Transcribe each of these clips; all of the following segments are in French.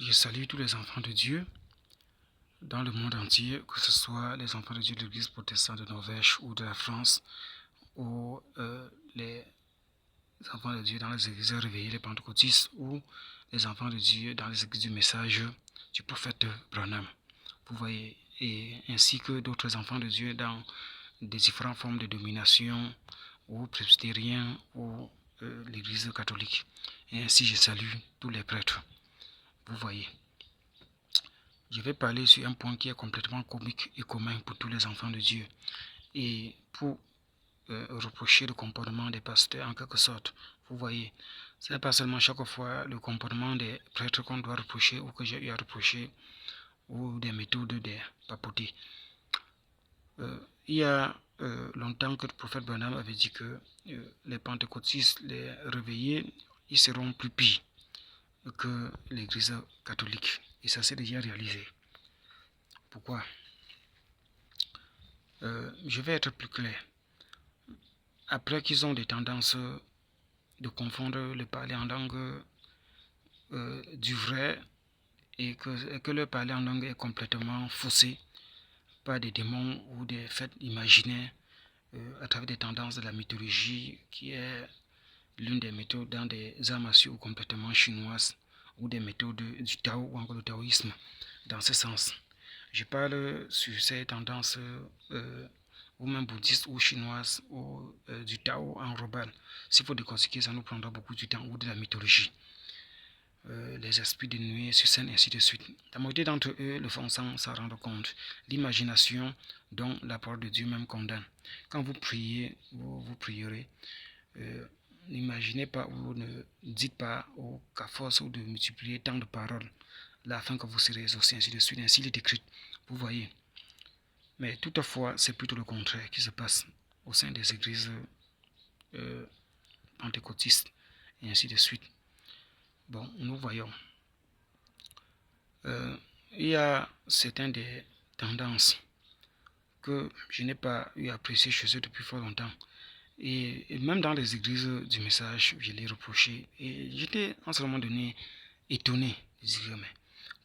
Je salue tous les enfants de Dieu dans le monde entier, que ce soit les enfants de Dieu de l'Église protestante de Norvège ou de la France, ou les enfants de Dieu dans les églises réveillées, les pentecôtistes, ou les enfants de Dieu dans les églises du message du prophète Branham. Vous voyez, et ainsi que d'autres enfants de Dieu dans des différentes formes de domination, ou presbytériens, ou l'Église catholique. Et ainsi, je salue tous les prêtres. Vous voyez. Je vais parler sur un point qui est complètement comique et commun pour tous les enfants de Dieu. Et pour reprocher le comportement des pasteurs en quelque sorte. Vous voyez, ce n'est pas seulement chaque fois le comportement des prêtres qu'on doit reprocher ou que j'ai eu à reprocher ou des méthodes des papotés. Il y a longtemps que le prophète Branham avait dit que les pentecôtistes, les réveillés, ils seront plus pires que l'église catholique. Et ça s'est déjà réalisé. Pourquoi? Je vais être plus clair. Après qu'ils ont des tendances de confondre le parler en langue du vrai et que le parler en langue est complètement faussé par des démons ou des faits imaginaires à travers des tendances de la mythologie qui est l'une des méthodes dans des arts martiaux complètement chinoises ou des méthodes du Tao ou encore le taoïsme dans ce sens. Je parle sur ces tendances ou même bouddhistes ou chinoises ou du Tao en global. S'il faut décortiquer, ça nous prendra beaucoup de temps, ou de la mythologie. Les esprits de nuée sur scène, ainsi de suite. La majorité d'entre eux le font sans s'en rendre compte. L'imagination dont la parole de Dieu même condamne. Quand vous priez, vous prierez. N'imaginez pas ou ne dites pas qu'à force de multiplier tant de paroles, là, afin que vous serez exaucés, ainsi de suite, ainsi il est écrit. Vous voyez. Mais toutefois, c'est plutôt le contraire qui se passe au sein des églises pentecôtistes, et ainsi de suite. Bon, nous voyons. Il y a certaines des tendances que je n'ai pas eu à apprécier chez eux depuis fort longtemps. Et même dans les églises du message, je l'ai reproché. Et j'étais en ce moment donné étonné de dire, mais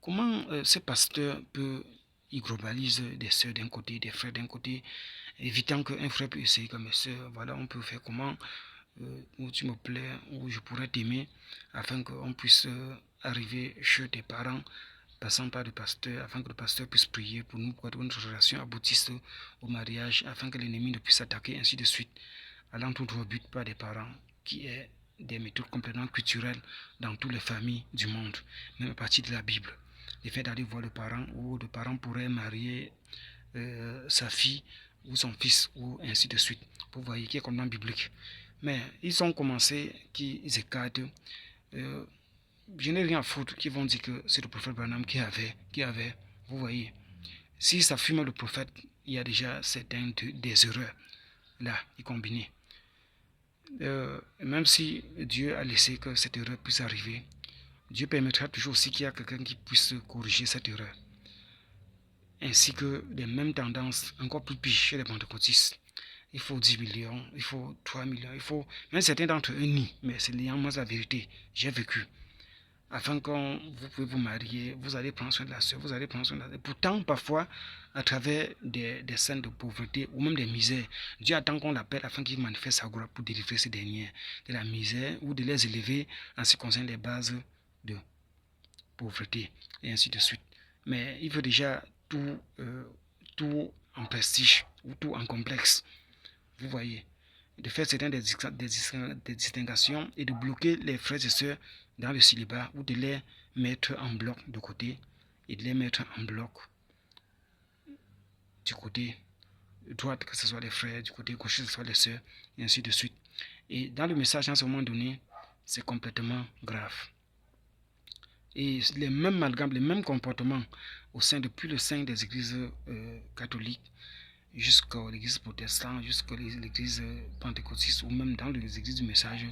comment ce pasteur peut y globaliser des sœurs d'un côté, des frères d'un côté, évitant qu'un frère puisse essayer comme mes sœurs, voilà, on peut faire comment, où tu me plais, où je pourrais t'aimer, afin qu'on puisse arriver chez tes parents, passant par le pasteur, afin que le pasteur puisse prier pour nous, pour que notre relation aboutisse au mariage, afin que l'ennemi ne puisse attaquer, ainsi de suite, allant tout droit au but par des parents, qui est des méthodes complètement culturelles dans toutes les familles du monde, même à partir de la Bible. Le fait d'aller voir le parent, ou le parent pourrait marier sa fille ou son fils, ou ainsi de suite. Vous voyez, qui est complètement biblique. Mais ils ont commencé, qu'ils écartent. Je n'ai rien à foutre qu'ils vont dire que c'est le prophète Branham qui avait. Vous voyez, si ça fume le prophète, il y a déjà certaines des erreurs là, y combinées. Même si Dieu a laissé que cette erreur puisse arriver, Dieu permettra toujours aussi qu'il y a quelqu'un qui puisse corriger cette erreur. Ainsi que les mêmes tendances, encore plus pires chez les pentecôtistes. Il faut 10 millions, il faut 3 millions, il faut... Même certains d'entre eux nient, mais c'est liant, moi la vérité. J'ai vécu. Afin que vous pouvez vous marier, vous allez prendre soin de la soeur, vous allez prendre soin de la soeur. Pourtant, parfois, à travers des scènes de pauvreté ou même des misères, Dieu attend qu'on l'appelle afin qu'il manifeste sa gloire pour délivrer ces derniers de la misère ou de les élever en ce qui concerne les bases de pauvreté et ainsi de suite. Mais il veut déjà tout en prestige ou tout en complexe. Vous voyez, de faire certaines des distinctions et de bloquer les frères et sœurs dans le célibat ou de les mettre en bloc de côté et de les mettre en bloc du côté droite, que ce soit les frères, du côté gauche, que ce soit les sœurs, et ainsi de suite. Et dans le message, à ce moment donné, c'est complètement grave. Et les mêmes amalgames, les mêmes comportements au sein, depuis le sein des églises catholiques jusqu'à l'église protestante, jusqu'à l'église pentecôtiste ou même dans les églises du message,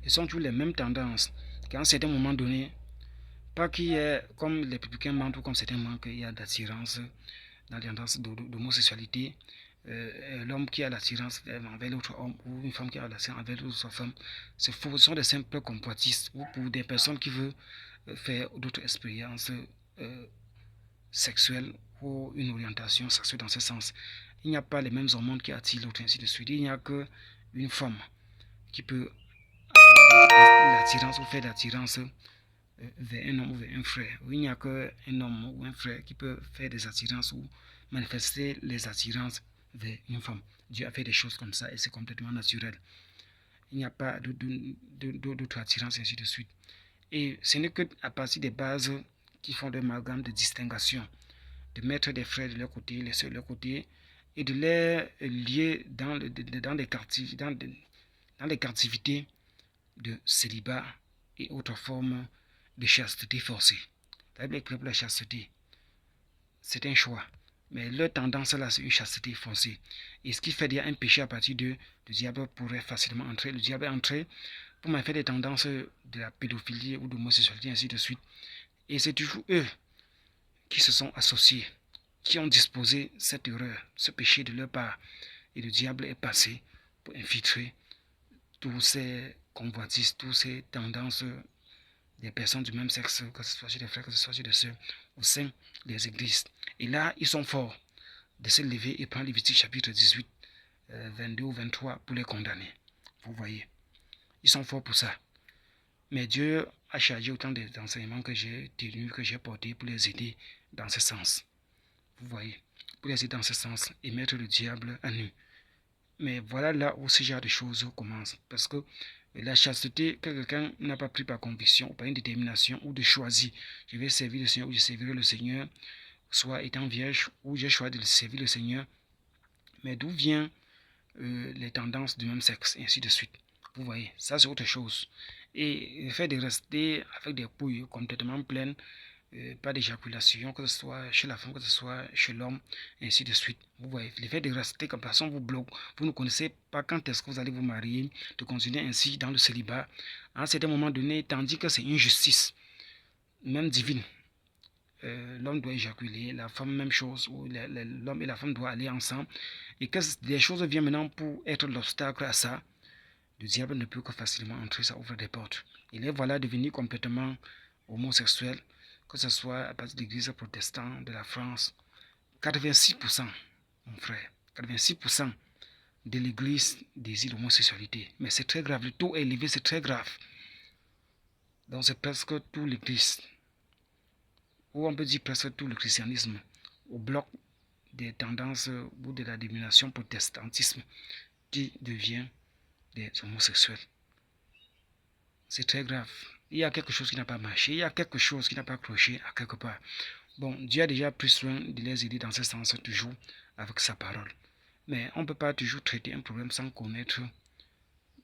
ce sont toujours les mêmes tendances. Qu'à un certain moment donné, pas qu'il y ait, comme les républicains mentent ou comme certains mentent, qu'il y a d'attirance, dans les tendances d'homosexualité, l'homme qui a l'attirance envers l'autre homme ou une femme qui a l'attirance envers l'autre femme, c'est faux. Ce sont des simples convoitises ou pour des personnes qui veulent faire d'autres expériences sexuelles ou une orientation sexuelle dans ce sens. Il n'y a pas les mêmes hormones qui attirent l'autre, ainsi de suite. Il n'y a qu'une femme qui peut avoir l'attirance ou faire l'attirance vers un homme ou vers un frère. Il n'y a qu'un homme ou un frère qui peut faire des attirances ou manifester les attirances vers une femme. Dieu a fait des choses comme ça et c'est complètement naturel. Il n'y a pas d'autre attirance, ainsi de suite. Et ce n'est qu'à partir des bases qui font l'amalgame de distinction, de mettre des frères de leur côté, les sœurs de leur côté, et de les lier dans les captivités de célibat et autres formes de chasteté forcée. La chasteté, c'est un choix. Mais leur tendance là, c'est une chasteté forcée. Et ce qui fait qu'il y a un péché à partir de le diable pourrait facilement entrer. Le diable est entré pour manifester des tendances de la pédophilie ou de l'homosexualité, ainsi de suite. Et c'est toujours eux qui se sont associés, qui ont disposé cette erreur, ce péché de leur part. Et le diable est passé pour infiltrer tous ces convoitises, toutes ces tendances des personnes du même sexe, que ce soit chez des frères, que ce soit chez des sœurs, au sein des églises. Et là, ils sont forts de se lever et prendre Lévitique chapitre 18, 22 ou 23 pour les condamner. Vous voyez, ils sont forts pour ça. Mais Dieu a chargé autant d'enseignements que j'ai tenus, que j'ai portés pour les aider dans ce sens. Vous voyez, pour les aider dans ce sens et mettre le diable à nu. Mais voilà là où ce genre de choses commencent. Parce que la chasteté, que quelqu'un n'a pas pris par conviction, ou par une détermination, ou de choisir, je vais servir le Seigneur, ou je servirai le Seigneur, soit étant vierge, ou j'ai choisi de servir le Seigneur. Mais d'où viennent les tendances du même sexe, et ainsi de suite. Vous voyez, ça c'est autre chose. Et le fait de rester avec des couilles complètement pleines, pas d'éjaculation, que ce soit chez la femme, que ce soit chez l'homme, et ainsi de suite. Vous voyez, le fait de rester comme personne vous bloque. Vous ne connaissez pas quand est-ce que vous allez vous marier, de continuer ainsi dans le célibat à un certain moment donné, tandis que c'est une justice, même divine. L'homme doit éjaculer, la femme même chose, où l'homme et la femme doivent aller ensemble, et que des choses viennent maintenant pour être l'obstacle à ça, le diable ne peut que facilement entrer, ça ouvre des portes. Il est voilà devenu complètement homosexuel, que ce soit à partir de l'église protestante de la France. 86%, mon frère, 86% de l'église désire l'homosexualité. Mais c'est très grave, le taux est élevé, c'est très grave. Donc c'est presque toute l'église, ou on peut dire presque tout le christianisme, au bloc des tendances ou de la domination protestantisme qui devient des homosexuels. C'est très grave. Il y a quelque chose qui n'a pas marché, il y a quelque chose qui n'a pas cloché à quelque part. Bon, Dieu a déjà pris soin de les aider dans ce sens toujours avec sa parole. Mais on ne peut pas toujours traiter un problème sans connaître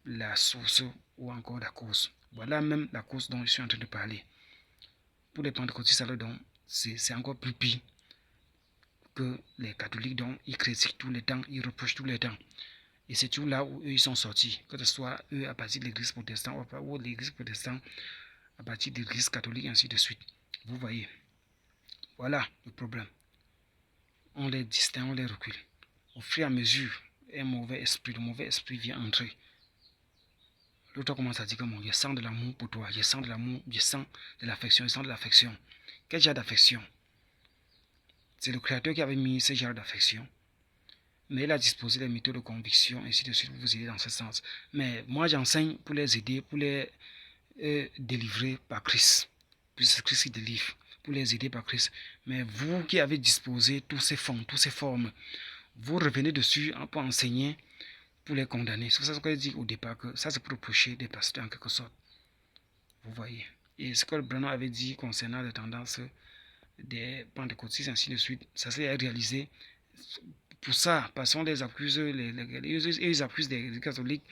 la source ou encore la cause. Voilà même la cause dont je suis en train de parler. Pour les pentecôtistes, donc, c'est encore plus pire que les catholiques, dont ils critiquent tout le temps, ils reprochent tout le temps. Et c'est tout là où eux ils sont sortis, que ce soit eux à partir de l'église protestante ou l'église protestante à partir de l'église catholique, ainsi de suite. Vous voyez, voilà le problème. On les distingue, on les recule. Au fur et à mesure, le mauvais esprit vient entrer. L'autre commence à dire que bon, je sens de l'amour pour toi, je sens de l'amour, je sens de l'affection, je sens de l'affection. Quel genre d'affection? C'est le Créateur qui avait mis ce genre d'affection. Mais il a disposé les méthodes de conviction, ainsi de suite, pour vous aider dans ce sens. Mais moi, j'enseigne pour les aider, pour les délivrer par Christ. Puis c'est Christ qui délivre, pour les aider par Christ. Mais vous qui avez disposé tous ces fonds, toutes ces formes, vous revenez dessus pour enseigner, pour les condamner. C'est ça que je dis au départ, que ça c'est pour reprocher des pasteurs en quelque sorte. Vous voyez. Et ce que le Branham avait dit concernant les tendances des pentecôtistes, ainsi de suite, ça s'est réalisé. Pour ça, parce qu'on les accuse, ils accusent des catholiques,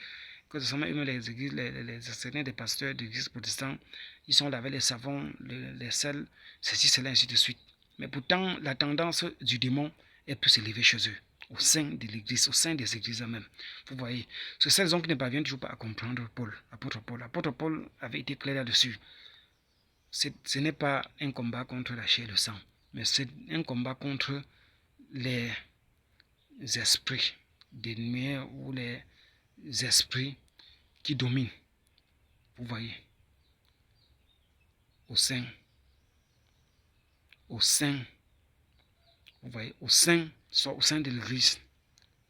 que ce soit même les églises, certains des pasteurs d'églises protestantes, ils sont là avec les savons, les sels, ceci, cela, ainsi de suite. Mais pourtant, la tendance du démon est plus élevée chez eux, au sein de l'église, au sein des églises même. Vous voyez, c'est ces hommes qui ne parviennent toujours pas à comprendre Paul, l'apôtre Paul. L'apôtre Paul avait été clair là-dessus. Ce n'est pas un combat contre la chair et le sang, mais c'est un combat contre les esprits des lumières ou les esprits qui dominent. Vous voyez. au sein, vous voyez, soit au sein de l'église,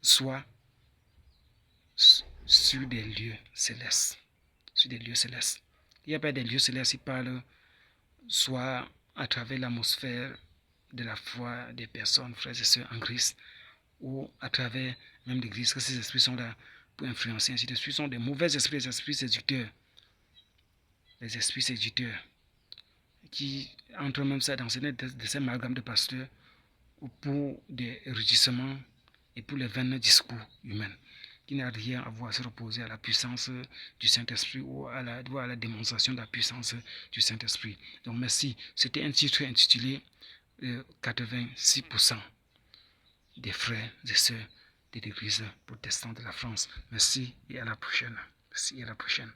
soit sur des lieux célestes. Sur des lieux célestes. Il n'y a pas des lieux célestes, il parle soit à travers l'atmosphère de la foi des personnes, frères et sœurs en Christ, ou à travers même l'église, que ces esprits sont là pour influencer. Ainsi de suite, sont des mauvais esprits, des esprits séducteurs. Les esprits séducteurs qui entrent même ça dans de ces amalgames de pasteurs pour des rugissements et pour les vains discours humains qui n'a rien à voir à se reposer à la puissance du Saint-Esprit ou à la démonstration de la puissance du Saint-Esprit. Donc merci. C'était un titre intitulé 86% des frères et sœurs de l'Église protestante de la France. Merci et à la prochaine. Merci et à la prochaine.